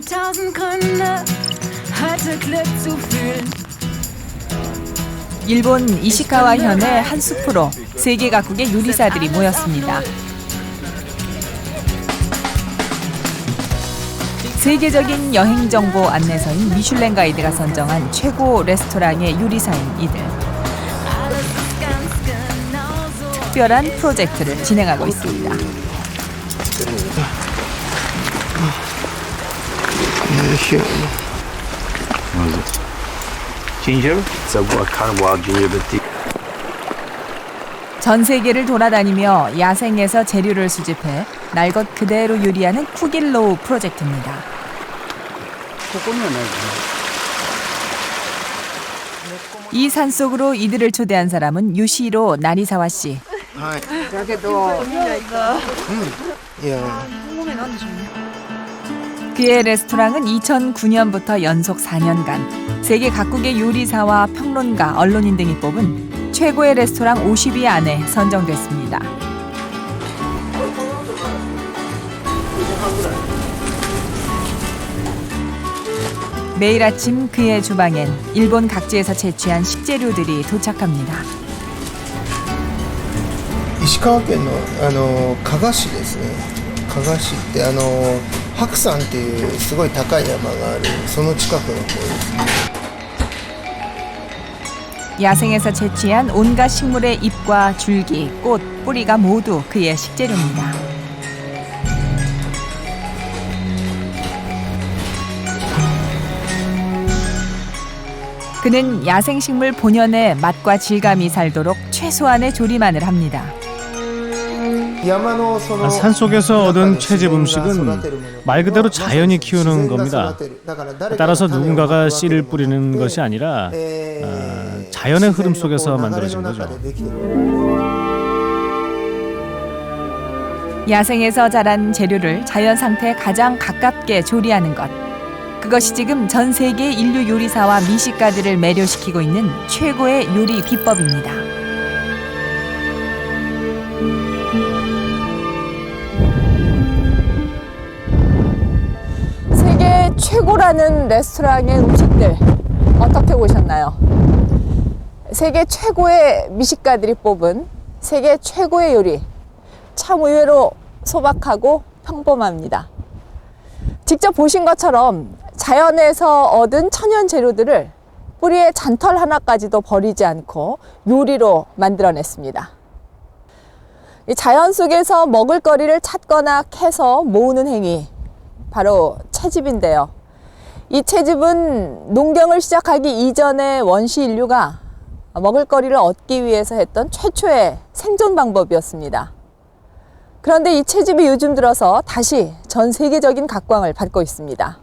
10.000 Gründe, heute Glück zu fühlen. 일본 이시카와 현의 한 숲으로 세계 각국의 요리사들이 모였습니다. 세계적인 여행 정보 안내서인 미슐랭 가이드가 선정한 최고 레스토랑의 요리사인 이들. 특별한 프로젝트를 진행하고 있습니다. 전 세계를 돌아다니며 야생에서 재료를 수집해 날 것 그대로 요리하는 쿠길로우 프로젝트입니다. 이 산속으로 이들을 초대한 사람은 유시로 나리사와 씨. 그의 레스토랑은 2009년부터 연속 4년간 세계 각국의 요리사와 평론가, 언론인 등이 뽑은 최고의 레스토랑 50위 안에 선정됐습니다. 매일 아침 그의 주방엔 일본 각지에서 채취한 식재료들이 도착합니다. 石川県の加賀市ですね。加賀市って白山っていうすごい高い山があるその近くの方ですね。 야생에서 채취한 온갖 식물의 잎과 줄기, 꽃, 뿌리가 모두 그의 식재료입니다. 그는 야생식물 본연의 맛과 질감이 살도록 최소한의 조리만을 합니다. 산속에서 얻은 채집 음식은 말 그대로 자연이 키우는 겁니다. 따라서 누군가가 씨를 뿌리는 것이 아니라 자연의 흐름 속에서 만들어진 거죠. 야생에서 자란 재료를 자연 상태에 가장 가깝게 조리하는 것. 그것이 지금 전 세계 인류 요리사와 미식가들을 매료시키고 있는 최고의 요리 비법입니다. 세계 최고라는 레스토랑의 음식들 어떻게 보셨나요? 세계 최고의 미식가들이 뽑은 세계 최고의 요리. 참 의외로 소박하고 평범합니다. 직접 보신 것처럼 자연에서 얻은 천연 재료들을 뿌리의 잔털 하나까지도 버리지 않고 요리로 만들어냈습니다. 이 자연 속에서 먹을거리를 찾거나 캐서 모으는 행위, 바로 채집인데요. 이 채집은 농경을 시작하기 이전의 원시 인류가 먹을거리를 얻기 위해서 했던 최초의 생존 방법이었습니다. 그런데 이 채집이 요즘 들어서 다시 전 세계적인 각광을 받고 있습니다.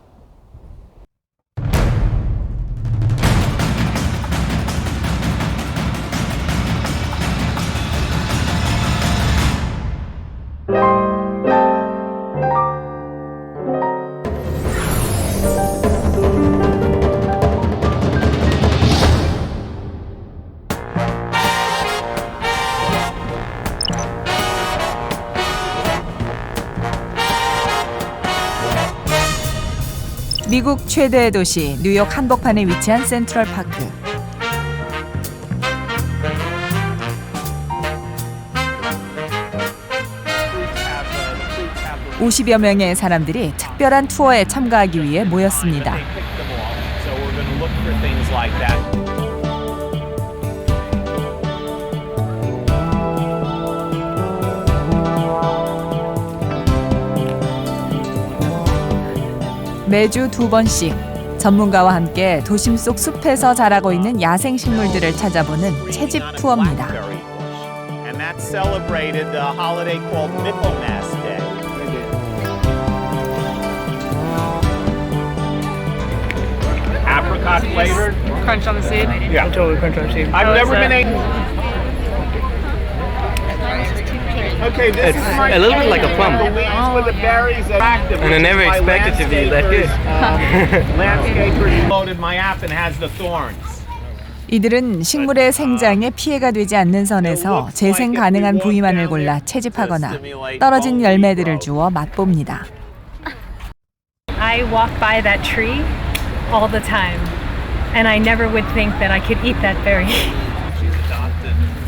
미국 최대의 도시 뉴욕 한복판에 위치한 센트럴 파크. 50여 명의 사람들이 특별한 투어에 참가하기 위해 모였습니다. 매주 2번씩 전문가와 함께 도심 속 숲에서 자라고 있는 야생 식물들을 찾아보는 채집 투어입니다. Apricot flavored. Crunch on the seed? Yeah, Totally crunch on the seed. I've never been able. Okay, this is my a little bit like a plum. The leaves with the berries that active. And I never expected to be that good. Landscapers loaded my app and has the thorns. 이들은 식물의 생장에 피해가 되지 않는 선에서 재생 가능한 부위만을 골라 채집하거나 떨어진 열매들을 주워 맛봅니다. I walk by that tree all the time, and I never would think that I could eat that berry.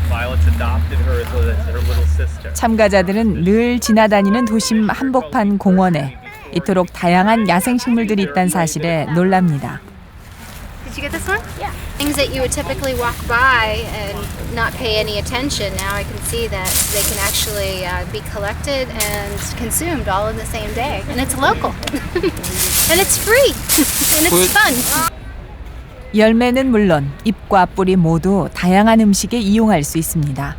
Violet's adopted her as her little sister. 참가자들은 늘 지나다니는 도심 한복판 공원에 이토록 다양한 야생식물들이 있다는 사실에 놀랍니다. Did you get this one? Yeah. Things that you would typically walk by and not pay any attention. Now I can see that they can actually be collected and consumed all in the same day. And it's local. And it's free. And it's fun. 열매는 물론 잎과 뿌리 모두 다양한 음식에 이용할 수 있습니다.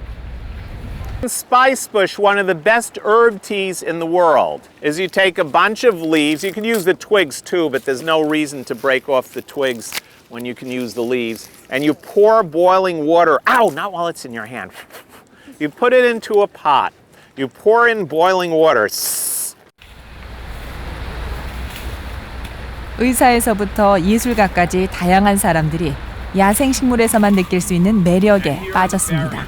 Spice bush, one of the best herb teas in the world, is you take a bunch of leaves. You can use the twigs too, but there's no reason to break off the twigs when you can use the leaves. And you pour boiling water. Ow, not while it's in your hand. You put it into a pot. You pour in boiling water. 의사에서부터 예술가까지 다양한 사람들이 야생식물에서만 느낄 수 있는 매력에 빠졌습니다.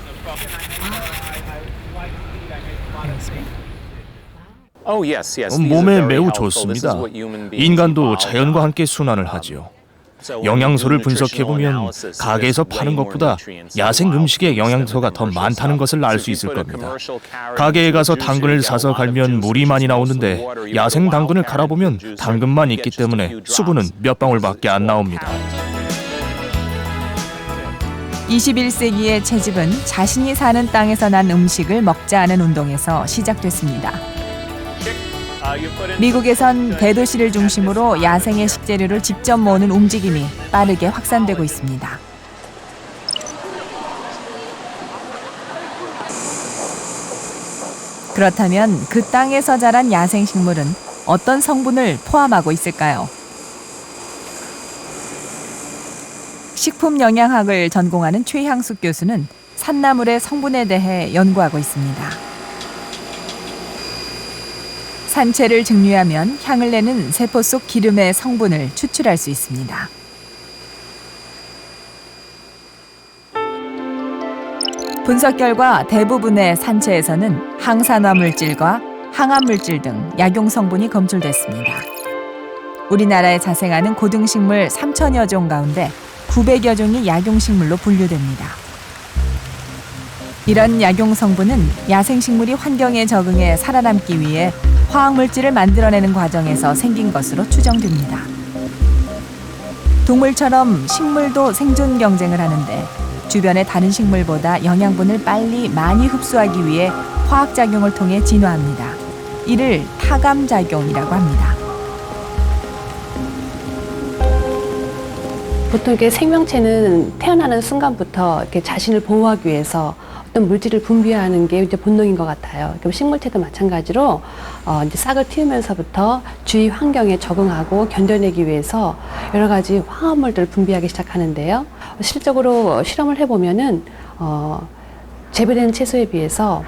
몸에 매우 좋습니다. 인간도 자연과 함께 순환을 하지요. 영양소를 분석해보면 가게에서 파는 것보다 야생 음식의 영양소가 더 많다는 것을 알 수 있을 겁니다. 가게에 가서 당근을 사서 갈면 물이 많이 나오는데 야생 당근을 갈아보면 당근만 있기 때문에 수분은 몇 방울밖에 안 나옵니다. 21세기의 채집은 자신이 사는 땅에서 난 음식을 먹자는 운동에서 시작됐습니다. 미국에선 대도시를 중심으로 야생의 식재료를 직접 모으는 움직임이 빠르게 확산되고 있습니다. 그렇다면 그 땅에서 자란 야생식물은 어떤 성분을 포함하고 있을까요? 식품영양학을 전공하는 최향숙 교수는 산나물의 성분에 대해 연구하고 있습니다. 산채를 증류하면 향을 내는 세포 속 기름의 성분을 추출할 수 있습니다. 분석 결과 대부분의 산채에서는 항산화 물질과 항암 물질 등 약용 성분이 검출됐습니다. 우리나라에 자생하는 고등식물 3,000여 종 가운데 900여 종이 약용식물로 분류됩니다. 이런 약용 성분은 야생식물이 환경에 적응해 살아남기 위해 화학물질을 만들어내는 과정에서 생긴 것으로 추정됩니다. 동물처럼 식물도 생존 경쟁을 하는데 주변의 다른 식물보다 영양분을 빨리 많이 흡수하기 위해 화학작용을 통해 진화합니다. 이를 타감작용이라고 합니다. 보통 이렇게 생명체는 태어나는 순간부터 이렇게 자신을 보호하기 위해서 어떤 물질을 분비하는 게 이제 본능인 것 같아요. 그럼 식물체도 마찬가지로 이제 싹을 틔우면서부터 주위 환경에 적응하고 견뎌내기 위해서 여러 가지 화합물들을 분비하기 시작하는데요. 실적으로 실험을 해보면은 재배된 채소에 비해서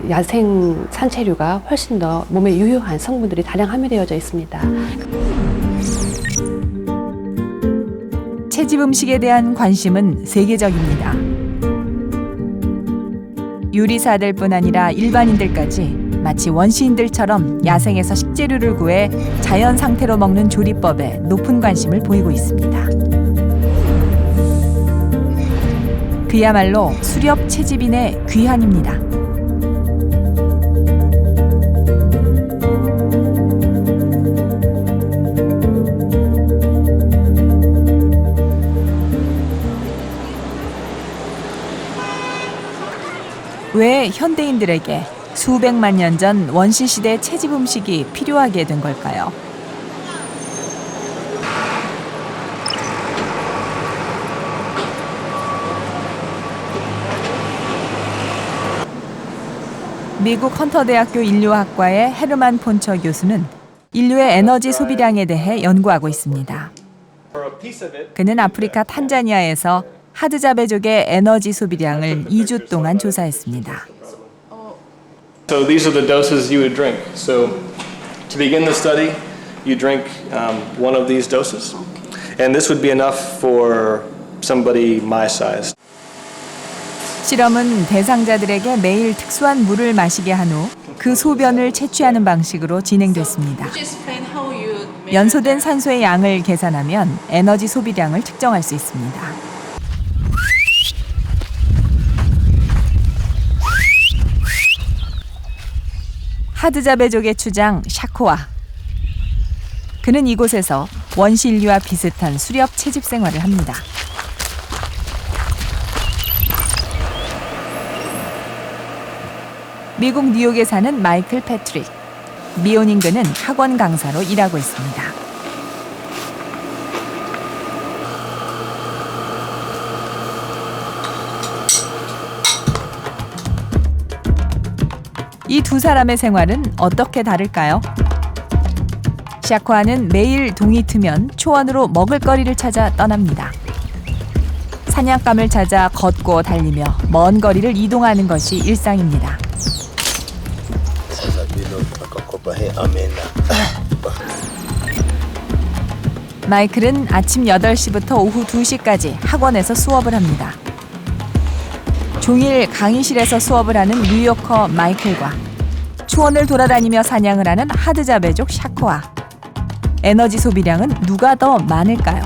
야생 산채류가 훨씬 더 몸에 유효한 성분들이 다량 함유되어져 있습니다. 채집 음식에 대한 관심은 세계적입니다. 요리사들뿐 아니라 일반인들까지 마치 원시인들처럼 야생에서 식재료를 구해 자연 상태로 먹는 조리법에 높은 관심을 보이고 있습니다. 그야말로 수렵 채집인의 귀환입니다. 왜 현대인들에게 수백만 년 전 원시시대 채집 음식이 필요하게 된 걸까요? 미국 헌터대학교 인류학과의 헤르만 폰처 교수는 인류의 에너지 소비량에 대해 연구하고 있습니다. 그는 아프리카 탄자니아에서 하드자베족의 에너지 소비량을 2주 동안 조사했습니다. So these are the doses you would drink. So to begin the study, you drink one of these doses, and this would be enough for somebody my size. 실험은 대상자들에게 매일 특수한 물을 마시게 한 후 그 소변을 채취하는 방식으로 진행됐습니다. 연소된 산소의 양을 계산하면 에너지 소비량을 측정할 수 있습니다. 하드자베족의 추장 샤코아. 그는 이곳에서 원시 인류와 비슷한 수렵 채집 생활을 합니다. 미국 뉴욕에 사는 마이클 패트릭. 미혼인 그는 학원 강사로 일하고 있습니다. 이 두 사람의 생활은 어떻게 다를까요? 샤코아는 매일 동이 트면 초원으로 먹을거리를 찾아 떠납니다. 사냥감을 찾아 걷고 달리며 먼 거리를 이동하는 것이 일상입니다. 마이클은 아침 8시부터 오후 2시까지 학원에서 수업을 합니다. 종일 강의실에서 수업을 하는 뉴요커 마이클과 초원을 돌아다니며 사냥을 하는 하드자베족 샤코아. 에너지 소비량은 누가 더 많을까요?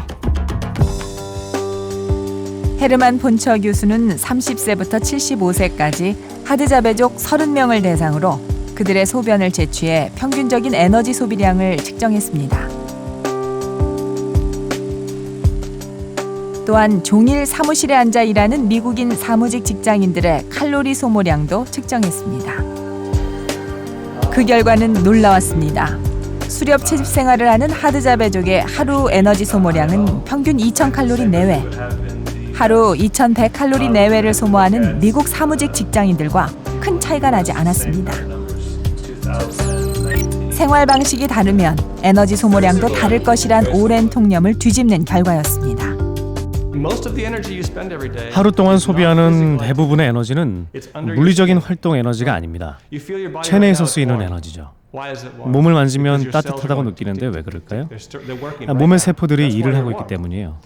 헤르만 폰처 교수는 30세부터 75세까지 하드자베족 30명을 대상으로 그들의 소변을 채취해 평균적인 에너지 소비량을 측정했습니다. 또한 종일 사무실에 앉아 일하는 미국인 사무직 직장인들의 칼로리 소모량도 측정했습니다. 그 결과는 놀라웠습니다. 수렵 채집 생활을 하는 하드자베족의 하루 에너지 소모량은 평균 2,000칼로리 내외. 하루 2,100칼로리 내외를 소모하는 미국 사무직 직장인들과 큰 차이가 나지 않았습니다. 생활 방식이 다르면 에너지 소모량도 다를 것이란 오랜 통념을 뒤집는 결과였습니다. 하루 동안 소비하는 대부분의 에너지는 물리적인 활동 에너지가 아닙니다. 체내에서 쓰이는 에너지죠. 몸을 만지면 따뜻하다고 느끼는데 왜 그럴까요? 몸의 세포들이 일을 하고 있기 때문이에요.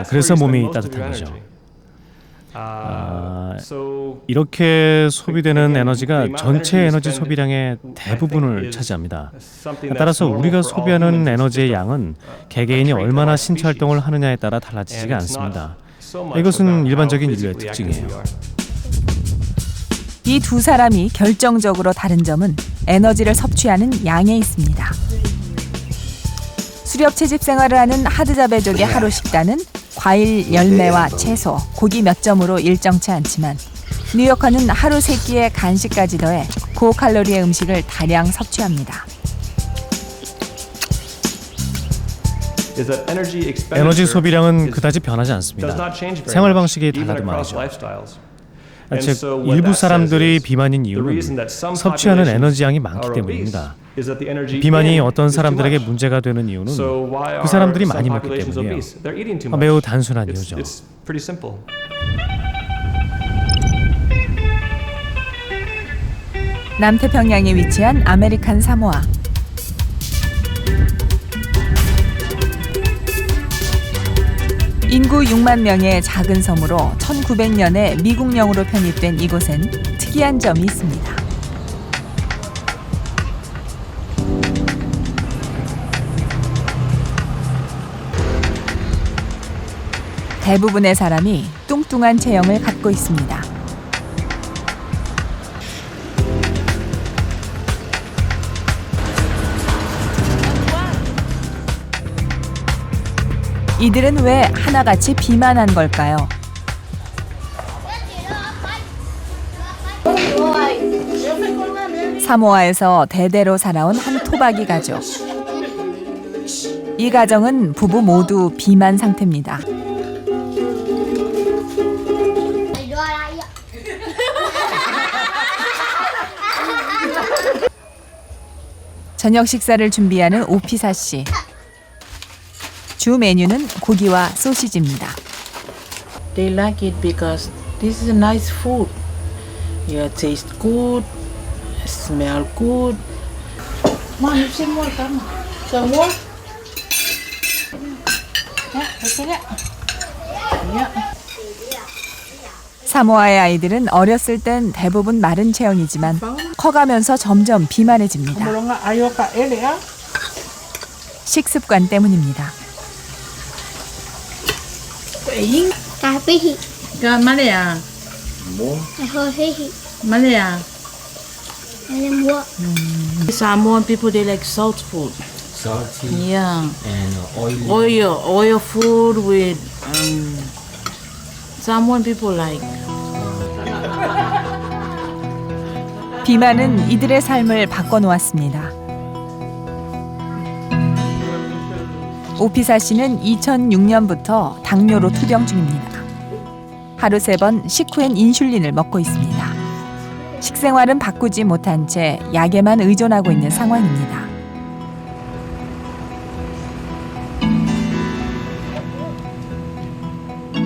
그래서 몸이 따뜻한 거죠. 이렇게 소비되는 에너지가 전체 에너지 소비량의 대부분을 차지합니다. 따라서 우리가 소비하는 에너지의 양은 개개인이 얼마나 신체 활동을 하느냐에 따라 달라지지가 않습니다. 이것은 일반적인 인류의 특징이에요. 이 두 사람이 결정적으로 다른 점은 에너지를 섭취하는 양에 있습니다. 수렵 채집 생활을 하는 하드자베족의 하루 식단은 과일, 열매와 채소, 고기 몇 점으로 일정치 않지만 뉴요커는 하루 3끼의 간식까지 더해 고칼로리의 음식을 다량 섭취합니다. 에너지 소비량은 그다지 변하지 않습니다. 생활 방식이 달라도 말이죠. 즉 일부 사람들이 비만인 이유는 섭취하는 에너지 양이 많기 때문입니다. 비만이 어떤 사람들에게 문제가 되는 이유는 그 사람들이 많이 먹기 때문이에요. 매우 단순한 이유죠. 남태평양에 위치한 아메리칸 사모아. 인구 6만 명의 작은 섬으로 1900년에 미국령으로 편입된 이곳엔 특이한 점이 있습니다. 대부분의 사람이 뚱뚱한 체형을 갖고 있습니다. 이들은 왜 하나같이 비만한 걸까요? 사모아에서 대대로 살아온 한 토박이 가족. 이 가정은 부부 모두 비만 상태입니다. 저녁 식사를 준비하는 오피사 씨. 주 메뉴는 고기와 소시지입니다. They like it because this is a nice food. Yeah, taste good, smell good. Mom, you see more, come on. Some more? Yeah, take it. Yeah. 사모아의 아이들은 어렸을 땐 대부분 마른 체형이지만 커가면서 점점 비만해집니다. 식습관 때문입니다. Kapihi. Malaya. Malaya. Samoan people, they like salt food. Salty. Yeah. And Oil food with Samoan people like. 비만은 이들의 삶을 바꿔놓았습니다. 오피사 씨는 2006년부터 당뇨로 투병 중입니다. 하루 3번 식후엔 인슐린을 먹고 있습니다. 식생활은 바꾸지 못한 채 약에만 의존하고 있는 상황입니다.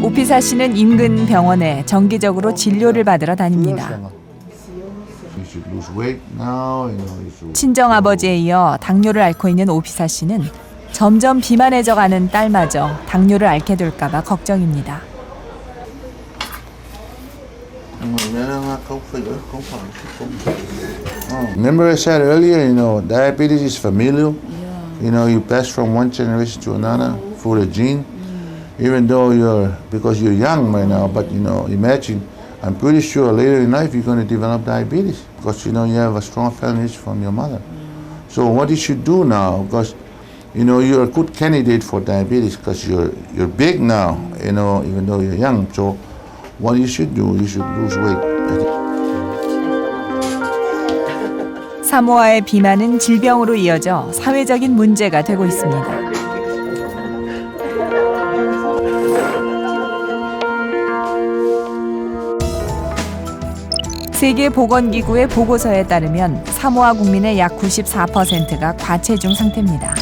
오피사 씨는 인근 병원에 정기적으로 진료를 받으러 다닙니다. 친정아버지에 이어 당뇨를 앓고 있는 오피사 씨는 점점 비만해져가는 딸마저 당뇨를 앓게 될까 봐 걱정입니다. Remember I said earlier, diabetes is familial. You pass from one generation to another through the gene. Even though because you're young right now, but imagine, I'm pretty sure later in life you're going to develop diabetes because you have a strong family history from your mother. So what you should do now, because you're a good candidate for diabetes because you're big now, even though you're young. So what you should do, you should lose weight. 사모아의 비만은 질병으로 이어져 사회적인 문제가 되고 있습니다. 세계보건기구의 보고서에 따르면 사모아 국민의 약 94%가 과체중 상태입니다.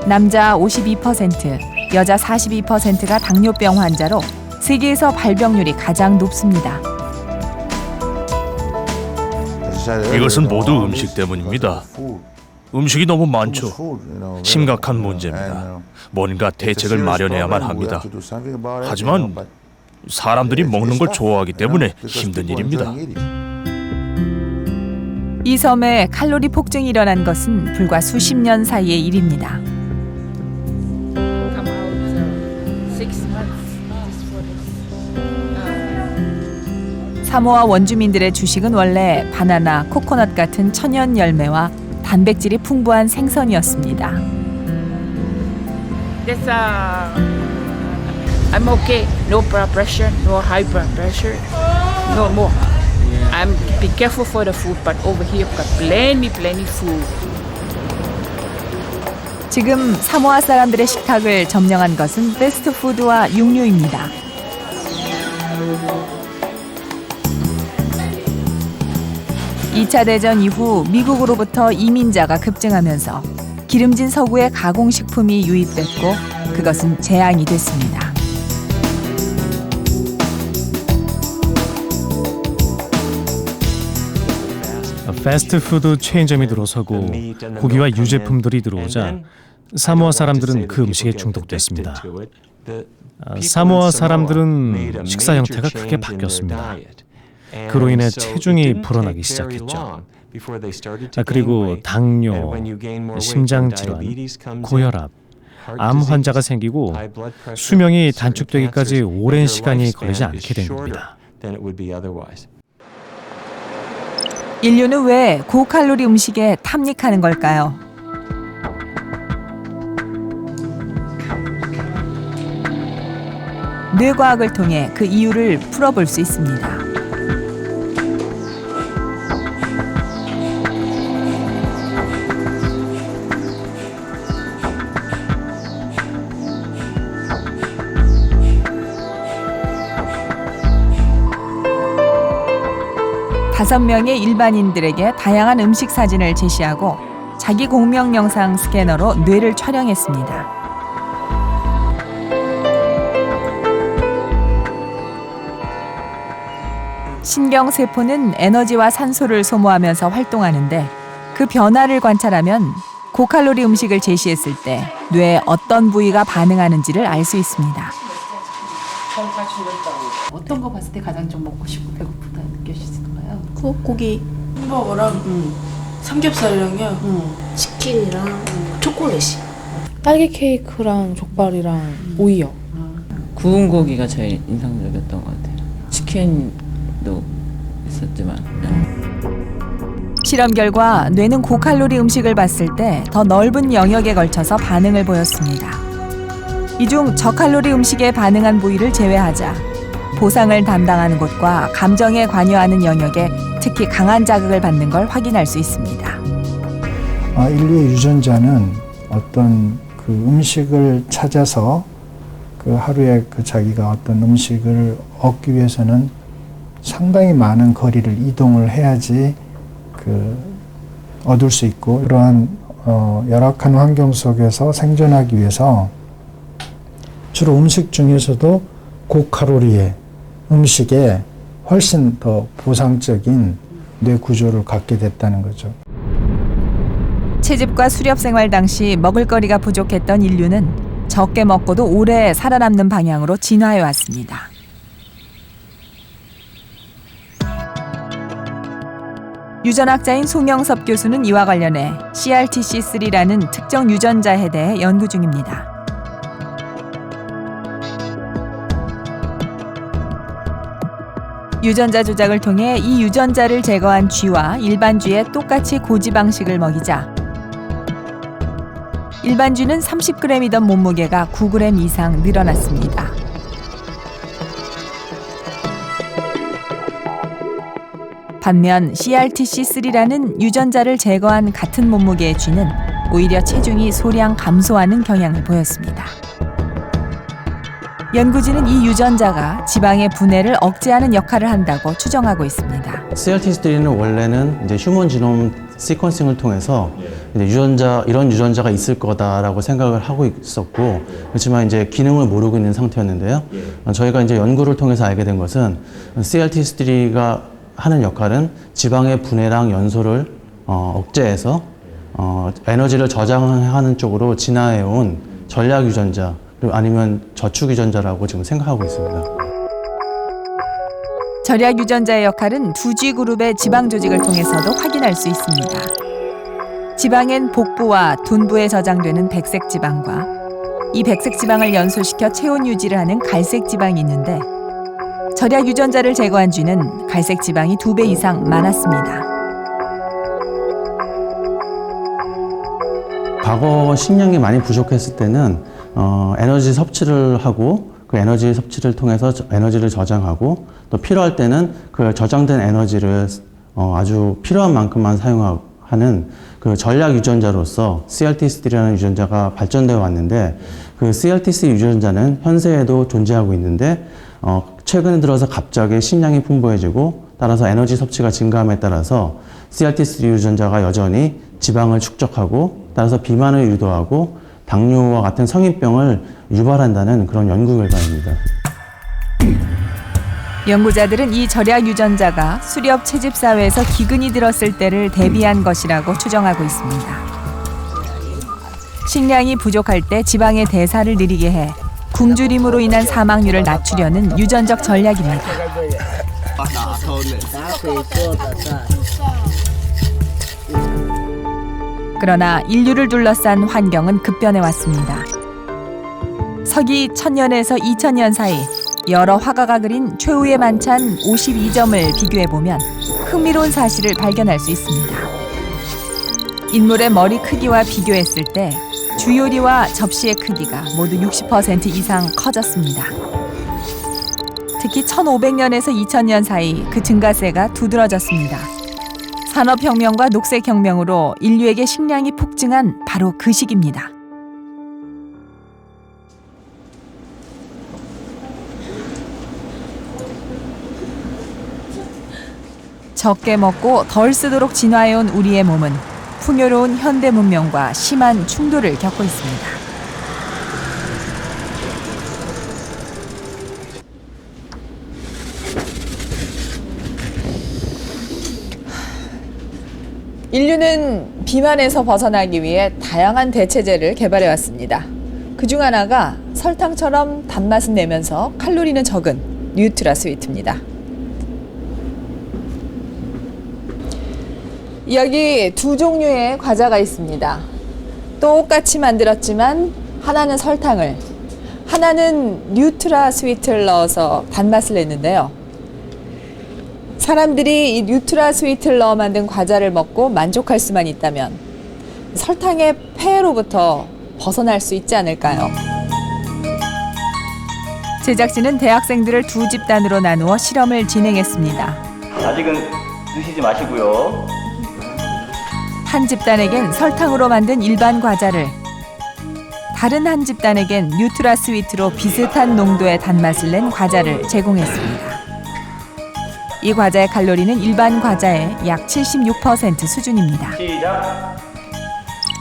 남자 52%, 여자 42%가 당뇨병 환자로 세계에서 발병률이 가장 높습니다. 이것은 모두 음식 때문입니다. 음식이 너무 많죠. 심각한 문제입니다. 뭔가 대책을 마련해야만 합니다. 하지만 사람들이 먹는 걸 좋아하기 때문에 힘든 일입니다. 이 섬에 칼로리 폭증이 일어난 것은 불과 수십 년 사이의 일입니다. 사모아 원주민들의 주식은 원래 바나나, 코코넛 같은 천연 열매와 단백질이 풍부한 생선이었습니다. I'm okay. No blood pressure, no high blood pressure, no more. I'm be careful for the food, but over here got plenty food. 지금 사모아 사람들의 식탁을 점령한 것은 패스트푸드와 육류입니다. (2차) 대전 이후 미국으로부터 이민자가 급증하면서 기름진 서구의 가공식품이 유입됐고 그것은 재앙이 됐습니다. 패스트푸드 체인점이 들어서고 고기와 유제품들이 들어오자 사모아 사람들은 그 음식에 중독됐습니다. 사모아 사람들은 식사 형태가 크게 바뀌었습니다. 그로 인해 체중이 불어나기 시작했죠. 그리고 당뇨, 심장질환, 고혈압, 암 환자가 생기고 수명이 단축되기까지 오랜 시간이 걸리지 않게 된 겁니다. 인류는 왜 고칼로리 음식에 탐닉하는 걸까요? 뇌과학을 통해 그 이유를 풀어볼 수 있습니다. 다섯 명의 일반인들에게 다양한 음식 사진을 제시하고 자기 공명 영상 스캐너로 뇌를 촬영했습니다. 신경세포는 에너지와 산소를 소모하면서 활동하는데 그 변화를 관찰하면 고칼로리 음식을 제시했을 때 뇌의 어떤 부위가 반응하는지를 알 수 있습니다. 어떤 거 봤을 때 가장 좀 먹고 싶고 배고프다 느껴지시나요? 고기. 햄버거랑 삼겹살이랑요. 치킨이랑 초콜릿이. 딸기 케이크랑 족발이랑 오이요. 구운 고기가 제일 인상적이었던 것 같아요. 치킨도 있었지만. 실험 결과 뇌는 고칼로리 음식을 봤을 때 더 넓은 영역에 걸쳐서 반응을 보였습니다. 이 중 저칼로리 음식에 반응한 부위를 제외하자 보상을 담당하는 곳과 감정에 관여하는 영역에 특히 강한 자극을 받는 걸 확인할 수 있습니다. 인류의 유전자는 어떤 그 음식을 찾아서 그 하루에 그 자기가 어떤 음식을 얻기 위해서는 상당히 많은 거리를 이동을 해야지 그 얻을 수 있고, 그러한 열악한 환경 속에서 생존하기 위해서 주로 음식 중에서도 고칼로리의 음식에 훨씬 더 보상적인 뇌 구조를 갖게 됐다는 거죠. 채집과 수렵 생활 당시 먹을거리가 부족했던 인류는 적게 먹고도 오래 살아남는 방향으로 진화해 왔습니다. 유전학자인 송영섭 교수는 이와 관련해 CRTC3라는 특정 유전자에 대해 연구 중입니다. 유전자 조작을 통해 이 유전자를 제거한 쥐와 일반 쥐에 똑같이 고지방식을 먹이자 일반 쥐는 30g이던 몸무게가 9g 이상 늘어났습니다. 반면 CRTC3라는 유전자를 제거한 같은 몸무게의 쥐는 오히려 체중이 소량 감소하는 경향을 보였습니다. 연구진은 이 유전자가 지방의 분해를 억제하는 역할을 한다고 추정하고 있습니다. CRTC3는 원래는 이제 휴먼 지놈 시퀀싱을 통해서 이제 이런 유전자가 있을 거다라고 생각을 하고 있었고, 그렇지만 이제 기능을 모르고 있는 상태였는데요. 저희가 이제 연구를 통해서 알게 된 것은 CRTC3가 하는 역할은 지방의 분해랑 연소를 억제해서 에너지를 저장하는 쪽으로 진화해온 전략 유전자, 그리고 아니면 저축 유전자라고 지금 생각하고 있습니다. 절약 유전자의 역할은 두 쥐 그룹의 지방 조직을 통해서도 확인할 수 있습니다. 지방엔 복부와 둔부에 저장되는 백색 지방과 이 백색 지방을 연소시켜 체온 유지를 하는 갈색 지방이 있는데, 절약 유전자를 제거한 쥐는 갈색 지방이 2배 이상 많았습니다. 과거 식량이 많이 부족했을 때는 에너지 섭취를 하고, 그 에너지 섭취를 통해서 에너지를 저장하고, 또 필요할 때는 그 저장된 에너지를 아주 필요한 만큼만 사용하는 그 전략 유전자로서 CRTC3라는 유전자가 발전되어 왔는데, 그 CRTC 유전자는 현세에도 존재하고 있는데 최근 들어서 갑자기 식량이 풍부해지고 따라서 에너지 섭취가 증가함에 따라서 CRTC 유전자가 여전히 지방을 축적하고 따라서 비만을 유도하고 당뇨와 같은 성인병을 유발한다는 그런 연구 결과입니다. 연구자들은 이 절약 유전자가 수렵 채집 사회에서 기근이 들었을 때를 대비한 것이라고 추정하고 있습니다. 식량이 부족할 때 지방의 대사를 느리게 해 굶주림으로 인한 사망률을 낮추려는 유전적 전략입니다. 그러나 인류를 둘러싼 환경은 급변해 왔습니다. 서기 1000년에서 2000년 사이 여러 화가가 그린 최후의 만찬 52점을 비교해보면 흥미로운 사실을 발견할 수 있습니다. 인물의 머리 크기와 비교했을 때 주요리와 접시의 크기가 모두 60% 이상 커졌습니다. 특히 1500년에서 2000년 사이 그 증가세가 두드러졌습니다. 산업혁명과 녹색혁명으로 인류에게 식량이 폭증한 바로 그 시기입니다. 적게 먹고 덜 쓰도록 진화해온 우리의 몸은 풍요로운 현대 문명과 심한 충돌을 겪고 있습니다. 인류는 비만에서 벗어나기 위해 다양한 대체제를 개발해 왔습니다. 그중 하나가 설탕처럼 단맛은 내면서 칼로리는 적은 뉴트라 스위트입니다. 여기 두 종류의 과자가 있습니다. 똑같이 만들었지만 하나는 설탕을, 하나는 뉴트라 스위트를 넣어서 단맛을 냈는데요. 사람들이 이 뉴트라 스위트를 넣어 만든 과자를 먹고 만족할 수만 있다면 설탕의 폐해로부터 벗어날 수 있지 않을까요? 제작진은 대학생들을 두 집단으로 나누어 실험을 진행했습니다. 아직은 드시지 마시고요. 한 집단에겐 설탕으로 만든 일반 과자를, 다른 한 집단에겐 뉴트라 스위트로 비슷한 농도의 단맛을 낸 과자를 제공했습니다. 이 과자의 칼로리는 일반 과자의 약 76% 수준입니다. 시작.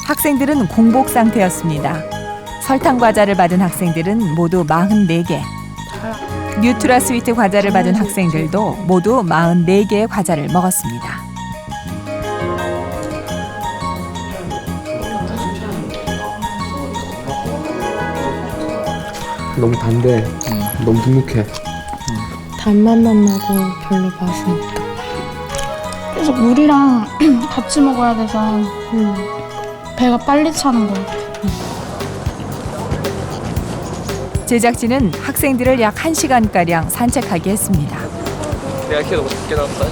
학생들은 공복 상태였습니다. 설탕 과자를 받은 학생들은 모두 44개, 뉴트라 스위트 과자를 받은 학생들도 모두 44개의 과자를 먹었습니다. 너무 단데 너무 눅눅해. 단맛만 나고 별로 맛은 없다. 그래서 물이랑 같이 먹어야 돼서 배가 빨리 차는 것 같아. 제작진은 학생들을 약 1시간가량 산책하게 했습니다. 내가 키워도 깨달았다.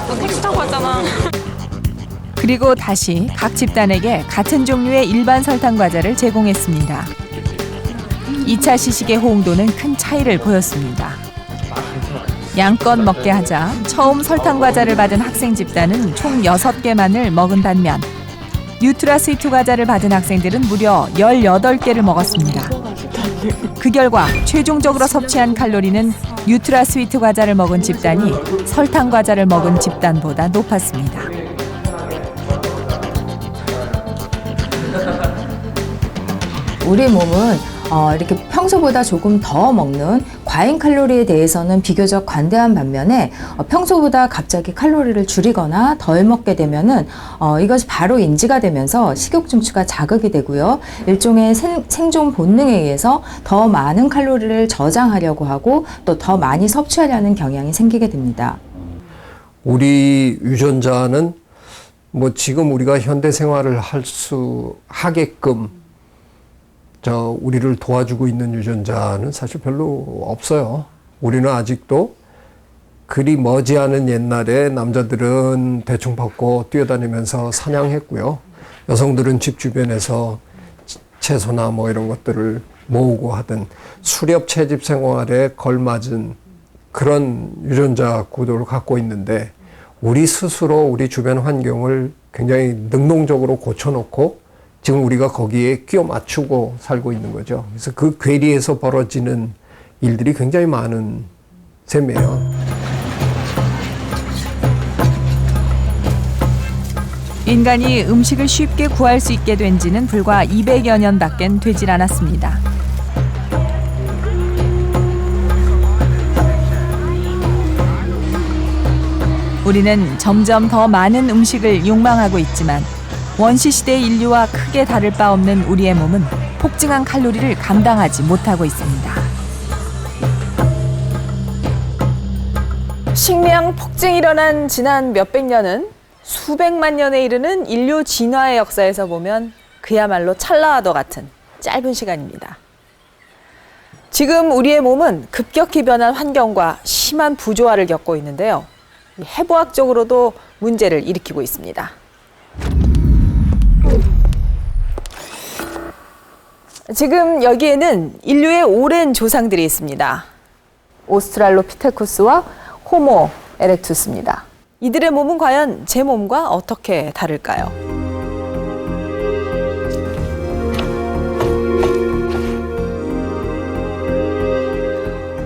너 택시 타고 왔잖아. 그리고 다시 각 집단에게 같은 종류의 일반 설탕 과자를 제공했습니다. 2차 시식의 호응도는 큰 차이를 보였습니다. 양껏 먹게 하자 처음 설탕 과자를 받은 학생 집단은 총 6개만을 먹은 반면 뉴트라 스위트 과자를 받은 학생들은 무려 18개를 먹었습니다. 그 결과 최종적으로 섭취한 칼로리는 뉴트라 스위트 과자를 먹은 집단이 설탕 과자를 먹은 집단보다 높았습니다. 우리 몸은 이렇게 평소보다 조금 더 먹는 과잉 칼로리에 대해서는 비교적 관대한 반면에 평소보다 갑자기 칼로리를 줄이거나 덜 먹게 되면은 이것이 바로 인지가 되면서 식욕 중추가 자극이 되고요. 일종의 생존 본능에 의해서 더 많은 칼로리를 저장하려고 하고 또 더 많이 섭취하려는 경향이 생기게 됩니다. 우리 유전자는 뭐 지금 우리가 현대 생활을 하게끔 우리를 도와주고 있는 유전자는 사실 별로 없어요. 우리는 아직도 그리 머지않은 옛날에 남자들은 대충 벗고 뛰어다니면서 사냥했고요. 여성들은 집 주변에서 채소나 뭐 이런 것들을 모으고 하던 수렵 채집 생활에 걸맞은 그런 유전자 구도를 갖고 있는데 우리 스스로 우리 주변 환경을 굉장히 능동적으로 고쳐놓고 지금 우리가 거기에 끼워 맞추고 살고 있는 거죠. 그래서 그 괴리에서 벌어지는 일들이 굉장히 많은 셈이에요. 인간이 음식을 쉽게 구할 수 있게 된 지는 불과 200여 년밖엔 되질 않았습니다. 우리는 점점 더 많은 음식을 욕망하고 있지만 원시시대 인류와 크게 다를 바 없는 우리의 몸은 폭증한 칼로리를 감당하지 못하고 있습니다. 식량 폭증이 일어난 지난 몇백 년은 수백만 년에 이르는 인류 진화의 역사에서 보면 그야말로 찰나와도 같은 짧은 시간입니다. 지금 우리의 몸은 급격히 변한 환경과 심한 부조화를 겪고 있는데요. 해부학적으로도 문제를 일으키고 있습니다. 지금 여기에는 인류의 오랜 조상들이 있습니다. 오스트랄로피테쿠스와 호모 에렉투스입니다. 이들의 몸은 과연 제 몸과 어떻게 다를까요?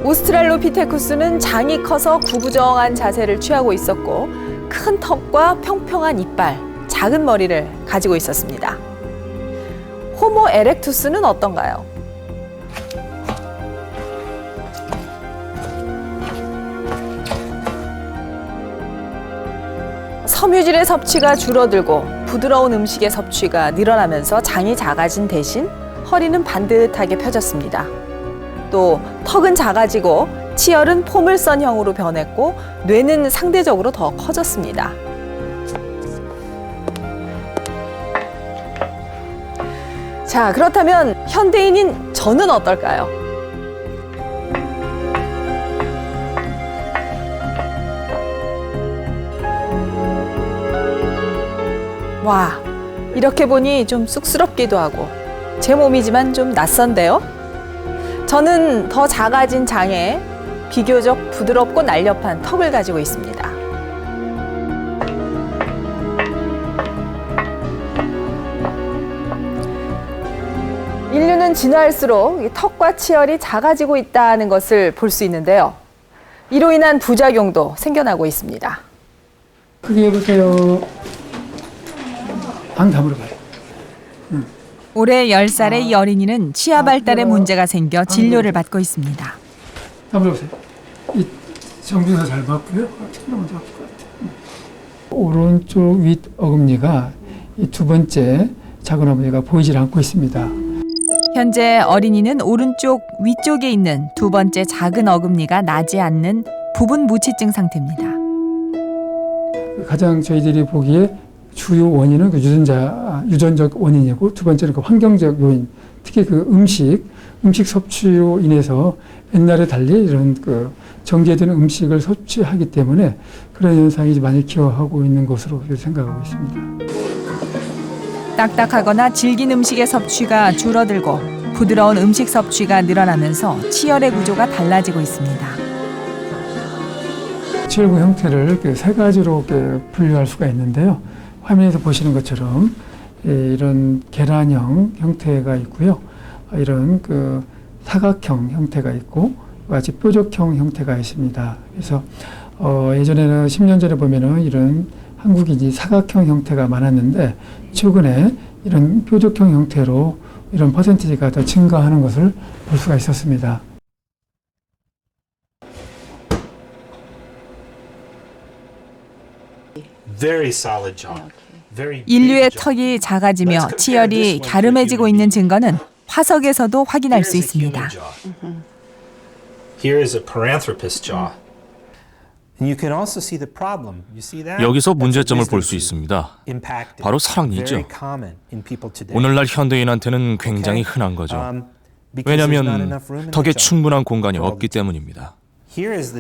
오스트랄로피테쿠스는 장이 커서 구부정한 자세를 취하고 있었고 큰 턱과 평평한 이빨, 작은 머리를 가지고 있었습니다. 호모 에렉투스는 어떤가요? 섬유질의 섭취가 줄어들고 부드러운 음식의 섭취가 늘어나면서 장이 작아진 대신 허리는 반듯하게 펴졌습니다. 또 턱은 작아지고 치열은 포물선형으로 변했고 뇌는 상대적으로 더 커졌습니다. 자, 그렇다면 현대인인 저는 어떨까요? 와, 이렇게 보니 좀 쑥스럽기도 하고 제 몸이지만 좀 낯선데요? 저는 더 작아진 장에 비교적 부드럽고 날렵한 턱을 가지고 있습니다. 인류는 진화할수록 이 턱과 치열이 작아지고 있다는 것을 볼 수 있는데요. 이로 인한 부작용도 생겨나고 있습니다. 크게 해보세요. 안 다물어봐요. 올해 10살의 이 어린이는 치아 발달에 문제가 생겨 진료를 받고 있습니다. 다물어보세요. 이 정중사 잘 맞고요. 오른쪽 윗 어금니가 이 두 번째 작은 어금니가 보이질 않고 있습니다. 현재 어린이는 오른쪽 위쪽에 있는 두 번째 작은 어금니가 나지 않는 부분 무치증 상태입니다. 가장 저희들이 보기에 주요 원인은 그 유전적 원인이고 두 번째는 그 환경적 요인, 특히 그 음식 섭취로 인해서 옛날에 달리 이런 그 정제되는 음식을 섭취하기 때문에 그런 현상이 많이 기여하고 있는 것으로 생각하고 있습니다. 딱딱하거나 질긴 음식의 섭취가 줄어들고 부드러운 음식 섭취가 늘어나면서 치열의 구조가 달라지고 있습니다. 치열구 형태를 세 가지로 분류할 수가 있는데요. 화면에서 보시는 것처럼 이런 계란형 형태가 있고요. 이런 그 사각형 형태가 있고 같이 뾰족형 형태가 있습니다. 그래서 예전에는 10년 전에 보면은 이런 한국이 이제 사각형 형태가 많았는데 최근에 이런 뾰족형 형태로 이런 퍼센티지가 더 증가하는 것을 볼 수가 있었습니다. 인류의 턱이 작아지며 치열이 갸름해지고 있는 증거는 화석에서도 확인할 수 있습니다. 여기서 문제점을 볼 수 있습니다. 바로 사랑니죠. 오늘날 현대인한테는 굉장히 흔한 거죠. 왜냐하면 턱에 충분한 공간이 없기 때문입니다.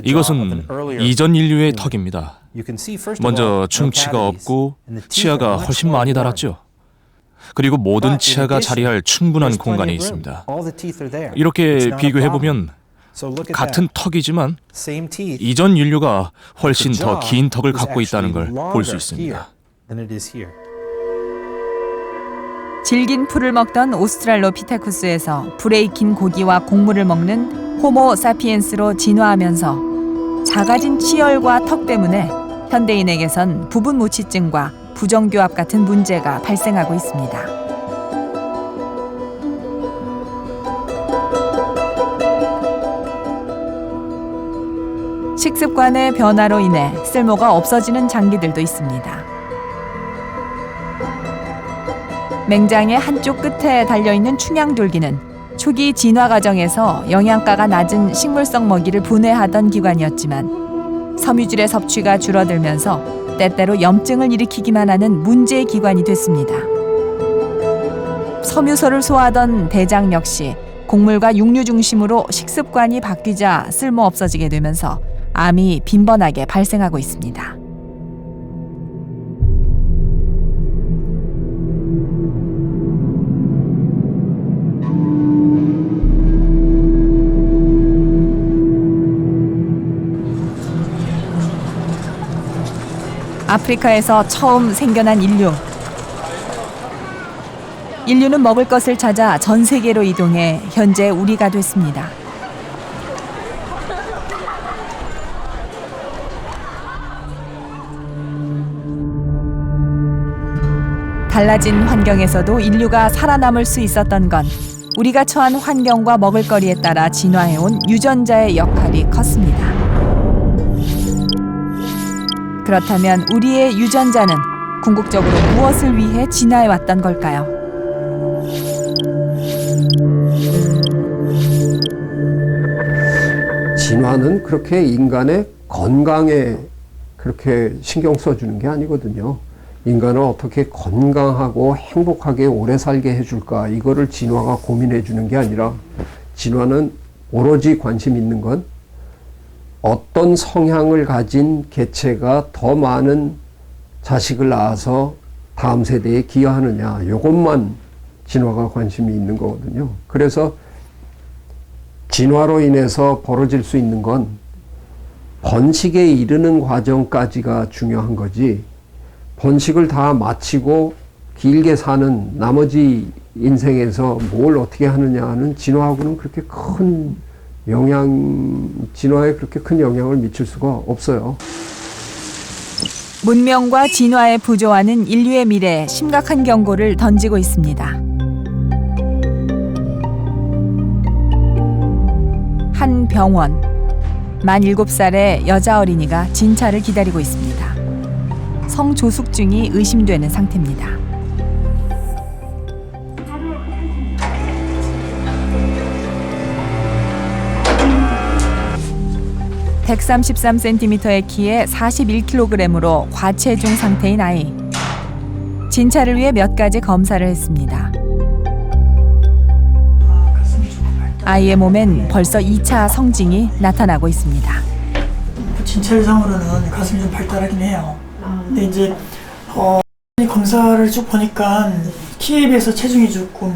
이것은 이전 인류의 턱입니다. 먼저 충치가 없고 치아가 훨씬 많이 달았죠. 그리고 모든 치아가 자리할 충분한 공간이 있습니다. 이렇게 비교해보면 같은 턱이지만 이전 인류가 훨씬 더 긴 턱을 갖고 있다는 걸 볼 수 있습니다. 질긴 풀을 먹던 오스트랄로피테쿠스에서 불에 익힌 고기와 곡물을 먹는 호모 사피엔스로 진화하면서 작아진 치열과 턱 때문에 현대인에게선 부분 무치증과 부정교합 같은 문제가 발생하고 있습니다. 식습관의 변화로 인해 쓸모가 없어지는 장기들도 있습니다. 맹장의 한쪽 끝에 달려있는 충양돌기는 초기 진화 과정에서 영양가가 낮은 식물성 먹이를 분해하던 기관이었지만 섬유질의 섭취가 줄어들면서 때때로 염증을 일으키기만 하는 문제의 기관이 됐습니다. 섬유소를 소화하던 대장 역시 곡물과 육류 중심으로 식습관이 바뀌자 쓸모 없어지게 되면서 암이 빈번하게 발생하고 있습니다. 아프리카에서 처음 생겨난 인류. 인류는 먹을 것을 찾아 전 세계로 이동해 현재 우리가 됐습니다. 달라진 환경에서도 인류가 살아남을 수 있었던 건 우리가 처한 환경과 먹을거리에 따라 진화해온 유전자의 역할이 컸습니다. 그렇다면 우리의 유전자는 궁극적으로 무엇을 위해 진화해왔던 걸까요? 진화는 그렇게 인간의 건강에 그렇게 신경 써주는 게 아니거든요. 인간을 어떻게 건강하고 행복하게 오래 살게 해줄까, 이거를 진화가 고민해 주는 게 아니라, 진화는 오로지 관심 있는 건 어떤 성향을 가진 개체가 더 많은 자식을 낳아서 다음 세대에 기여하느냐, 이것만 진화가 관심이 있는 거거든요. 그래서 진화로 인해서 벌어질 수 있는 건 번식에 이르는 과정까지가 중요한 거지, 번식을 다 마치고 길게 사는 나머지 인생에서 뭘 어떻게 하느냐는 진화하고는 그렇게 큰 진화에 그렇게 큰 영향을 미칠 수가 없어요. 문명과 진화에 부조하는 인류의 미래에 심각한 경고를 던지고 있습니다. 한 병원, 만 7살의 여자 어린이가 진찰을 기다리고 있습니다. 성조숙증이 의심되는 상태입니다. (133cm의) 키에 41kg으로 과체중 상태인 아이. 진찰을 위해 몇 가지 검사를 했습니다. 아이의 몸엔 벌써 2차 성징이 나타나고 있습니다. 진찰상으로는 가슴이 좀 발달하긴 해요. 근데 이제 검사를 쭉 보니까 키에 비해서 체중이 조금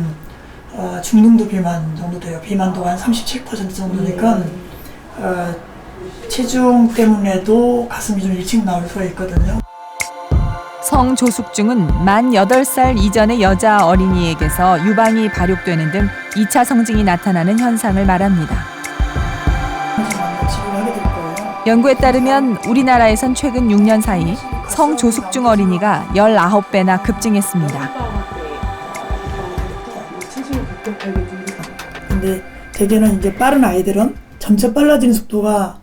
중등도 비만 정도 돼요. 비만도가 한 37% 정도니까 체중 때문에도 가슴이 좀 일찍 나올 수가 있거든요. 성조숙증은 만 8살 이전의 여자 어린이에게서 유방이 발육되는 등 2차 성징이 나타나는 현상을 말합니다. 연구에 따르면 우리나라에선 최근 6년 사이 성조숙증 어린이가 19배나 급증했습니다. 근데 대개는 이제 빠른 아이들은 점차 빨라지는 속도가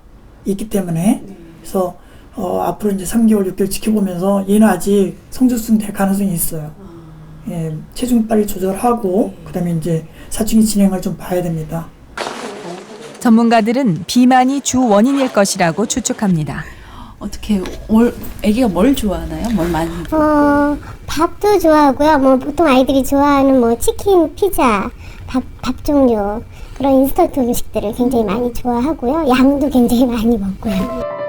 있기 때문에, 그래서 앞으로 이제 3개월, 6개월 지켜보면서 얘는 아직 성조숙증 될 가능성이 있어요. 예, 체중 빨리 조절하고 그다음에 이제 사춘기 진행을 좀 봐야 됩니다. 전문가들은 비만이 주 원인일 것이라고 추측합니다. 어떻게 아기가 뭘 좋아하나요? 뭘 많이? 밥도 좋아하고요. 뭐 보통 아이들이 좋아하는 뭐 치킨, 피자, 밥 종류, 그런 인스턴트 음식들을 굉장히 많이 좋아하고요. 양도 굉장히 많이 먹고요.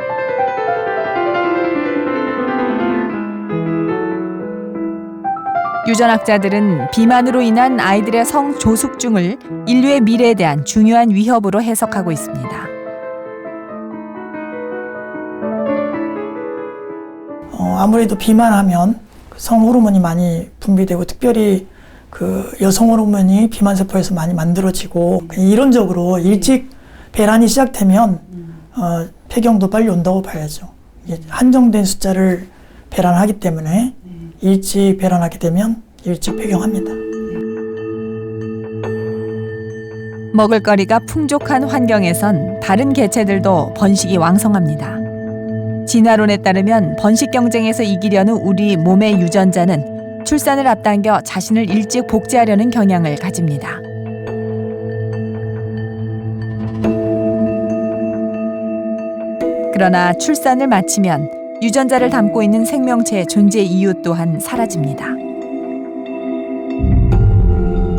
유전학자들은 비만으로 인한 아이들의 성조숙증을 인류의 미래에 대한 중요한 위협으로 해석하고 있습니다. 아무래도 비만하면 성호르몬이 많이 분비되고, 특별히 그 여성 호르몬이 비만 세포에서 많이 만들어지고, 이론적으로 일찍 배란이 시작되면 폐경도 빨리 온다고 봐야죠. 한정된 숫자를 배란하기 때문에 일찍 배란하게 되면 일찍 폐경합니다. 먹을거리가 풍족한 환경에선 다른 개체들도 번식이 왕성합니다. 진화론에 따르면 번식 경쟁에서 이기려는 우리 몸의 유전자는 출산을 앞당겨 자신을 일찍 복제하려는 경향을 가집니다. 그러나 출산을 마치면 유전자를 담고 있는 생명체의 존재 이유 또한 사라집니다.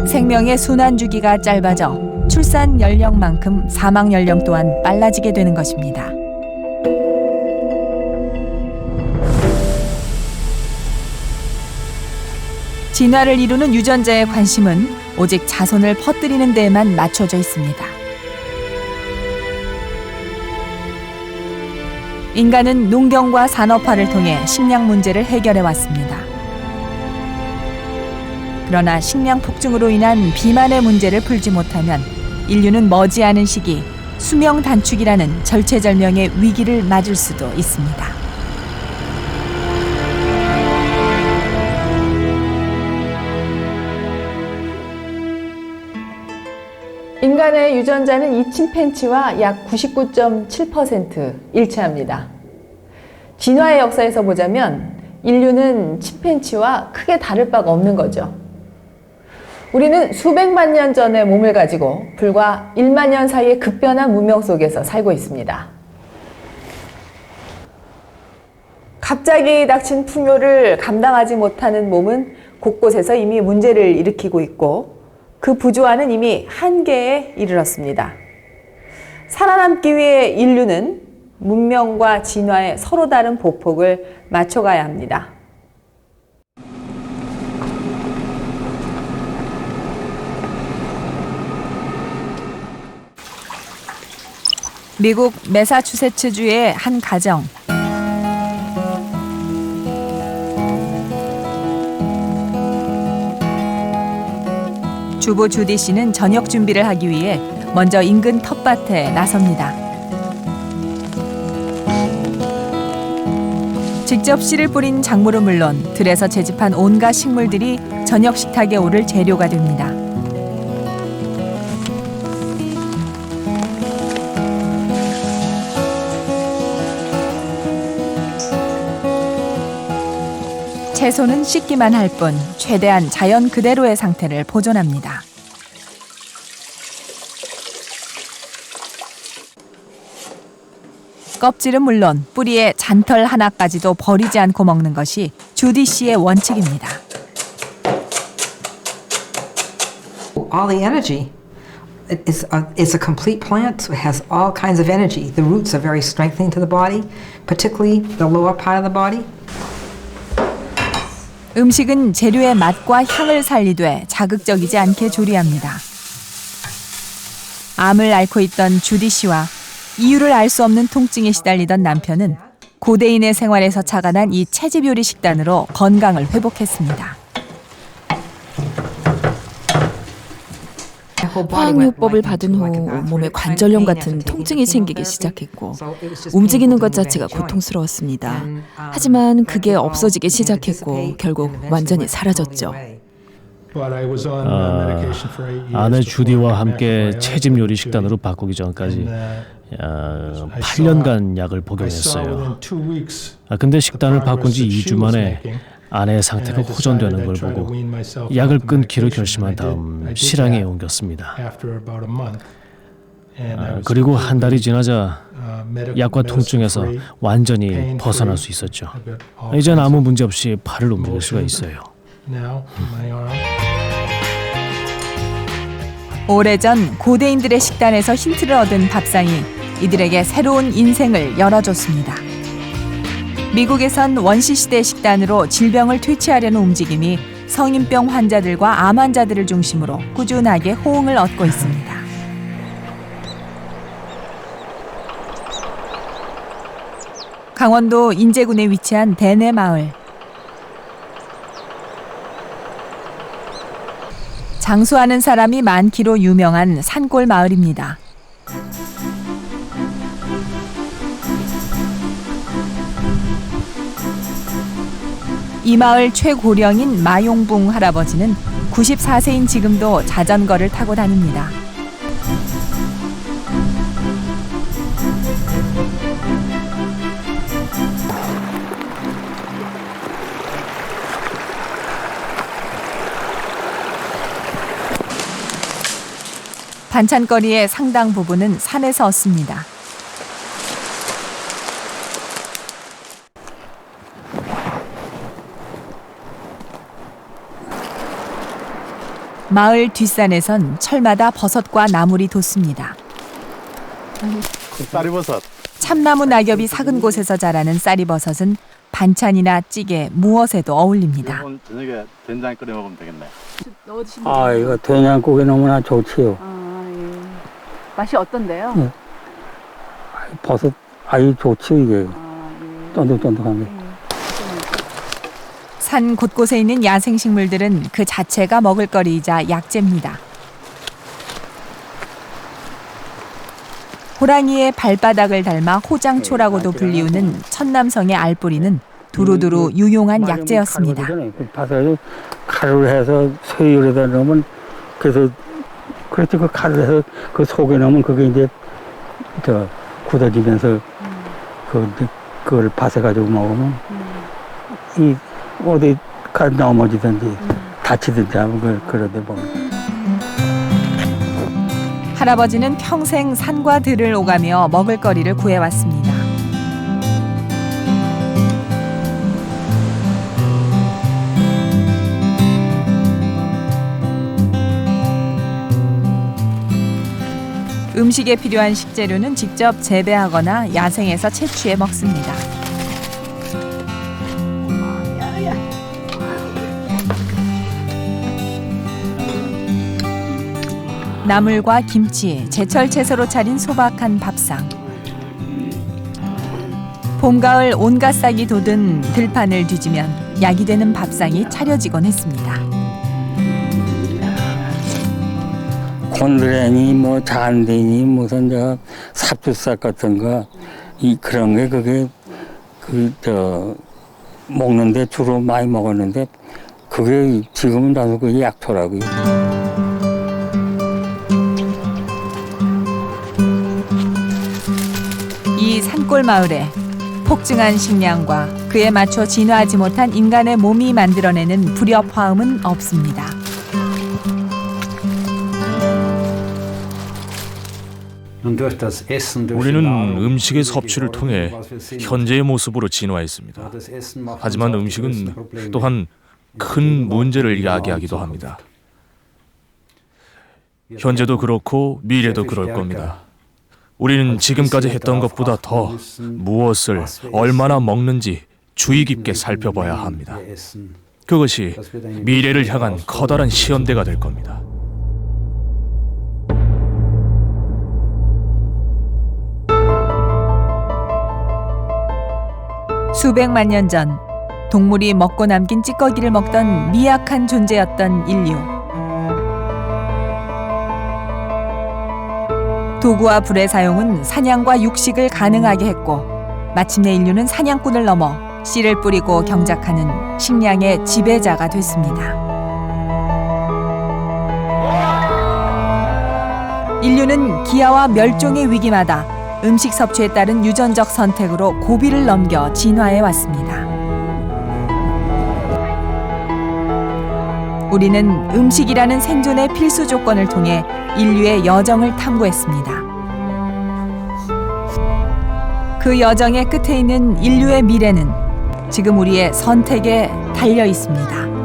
생명의 순환 주기가 짧아져 출산 연령만큼 사망 연령 또한 빨라지게 되는 것입니다. 진화를 이루는 유전자의 관심은 오직 자손을 퍼뜨리는 데에만 맞춰져 있습니다. 인간은 농경과 산업화를 통해 식량 문제를 해결해 왔습니다. 그러나 식량 폭증으로 인한 비만의 문제를 풀지 못하면 인류는 머지않은 시기 수명 단축이라는 절체절명의 위기를 맞을 수도 있습니다. 인간의 유전자는 이 침팬지와 약 99.7% 일치합니다. 진화의 역사에서 보자면 인류는 침팬지와 크게 다를 바가 없는 거죠. 우리는 수백만 년 전의 몸을 가지고 불과 1만 년 사이의 급변한 문명 속에서 살고 있습니다. 갑자기 닥친 풍요를 감당하지 못하는 몸은 곳곳에서 이미 문제를 일으키고 있고 그 부조화는 이미 한계에 이르렀습니다. 살아남기 위해 인류는 문명과 진화의 서로 다른 보폭을 맞춰가야 합니다. 미국 매사추세츠주의 한 가정. 주부 주디 씨는 저녁 준비를 하기 위해 먼저 인근 텃밭에 나섭니다. 직접 씨를 뿌린 작물은 물론 들에서 채집한 온갖 식물들이 저녁 식탁에 오를 재료가 됩니다. 채소는 씻기만 할 뿐 최대한 자연 그대로의 상태를 보존합니다. 껍질은 물론 뿌리의 잔털 하나까지도 버리지 않고 먹는 것이 주디 씨의 원칙입니다. All the energy. It's a complete plant. It has all kinds of energy. The roots are very strengthening to the body, particularly the lower part of the body. 음식은 재료의 맛과 향을 살리되 자극적이지 않게 조리합니다. 암을 앓고 있던 주디 씨와 이유를 알 수 없는 통증에 시달리던 남편은 고대인의 생활에서 착안한 이 채집 요리 식단으로 건강을 회복했습니다. 화학요법을 받은 후 몸에 관절염 같은 통증이 생기기 시작했고 움직이는 것 자체가 고통스러웠습니다. 하지만 그게 없어지기 시작했고 결국 완전히 사라졌죠. 아내 주디와 함께 채집 요리 식단으로 바꾸기 전까지 8년간 약을 복용했어요. 근데 식단을 바꾼 지 2주 만에 아내의 상태가 호전되는 걸 보고 약을 끊기로 결심한 다음 실행에 옮겼습니다. 그리고 한 달이 지나자 약과 통증에서 완전히 벗어날 수 있었죠. 이젠 아무 문제 없이 팔을 움직일 수가 있어요. 오래전 고대인들의 식단에서 힌트를 얻은 밥상이 이들에게 새로운 인생을 열어줬습니다. 미국에선 원시시대 식단으로 질병을 퇴치하려는 움직임이 성인병 환자들과 암 환자들을 중심으로 꾸준하게 호응을 얻고 있습니다. 강원도 인제군에 위치한 대내 마을. 장수하는 사람이 많기로 유명한 산골 마을입니다. 이 마을 최고령인 마용붕 할아버지는 94세인 지금도 자전거를 타고 다닙니다. 반찬거리의 상당 부분은 산에서 얻습니다. 마을 뒷산에선 철마다 버섯과 나물이 돋습니다. 쌀이버섯. 참나무 낙엽이 삭은 곳에서 자라는 쌀이버섯은 반찬이나 찌개, 무엇에도 어울립니다. 저녁에 된장 끓여 먹으면 되겠네. 아, 이거 된장국이 너무나 좋지요. 맛이 어떤데요? 네. 버섯 아이 좋지요, 이게. 쫀득쫀득한 게. 산 곳곳에 있는 야생식물들은 그 자체가 먹을거리이자 약재입니다. 호랑이의 발바닥을 닮아 호장초라고도 불리우는 천남성의 알뿌리는 두루두루 유용한 약재였습니다. 봐서 칼을 해서 소유에다 넣으면 그래서 그렇지 그 칼을 해서 그 속에 넣으면 그게 이제 저 굳어지면서 그걸 밭에 가지고 먹으면 이 어디 가 넘어지든지 다치든지 하면 그러대 보면. 할아버지는 평생 산과 들을 오가며 먹을거리를 구해왔습니다. 음식에 필요한 식재료는 직접 재배하거나 야생에서 채취해 먹습니다. 나물과 김치, 제철 채소로 차린 소박한 밥상. 봄, 가을 온갖 싹이 돋은 들판을 뒤지면 약이 되는 밥상이 차려지곤 했습니다. 곤드레니 뭐 잔디니 무슨 저 삽두싹 같은 거 그런 게 그게 먹는데 주로 많이 먹었는데 그게 지금은 나도 그게 약초라고요. 이 산골 마을에 폭증한 식량과 그에 맞춰 진화하지 못한 인간의 몸이 만들어내는 불협화음은 없습니다. 우리는 음식의 섭취를 통해 현재의 모습으로 진화했습니다. 하지만 음식은 또한 큰 문제를 야기하기도 합니다. 현재도 그렇고 미래도 그럴 겁니다. 우리는 지금까지 했던 것보다 더 무엇을 얼마나 먹는지 주의 깊게 살펴봐야 합니다. 그것이 미래를 향한 커다란 시험대가 될 겁니다. 수백만 년 전 동물이 먹고 남긴 찌꺼기를 먹던 미약한 존재였던 인류. 도구와 불의 사용은 사냥과 육식을 가능하게 했고 마침내 인류는 사냥꾼을 넘어 씨를 뿌리고 경작하는 식량의 지배자가 됐습니다. 인류는 기아와 멸종의 위기마다 음식 섭취에 따른 유전적 선택으로 고비를 넘겨 진화해 왔습니다. 우리는 음식이라는 생존의 필수 조건을 통해 인류의 여정을 탐구했습니다. 그 여정의 끝에 있는 인류의 미래는 지금 우리의 선택에 달려 있습니다.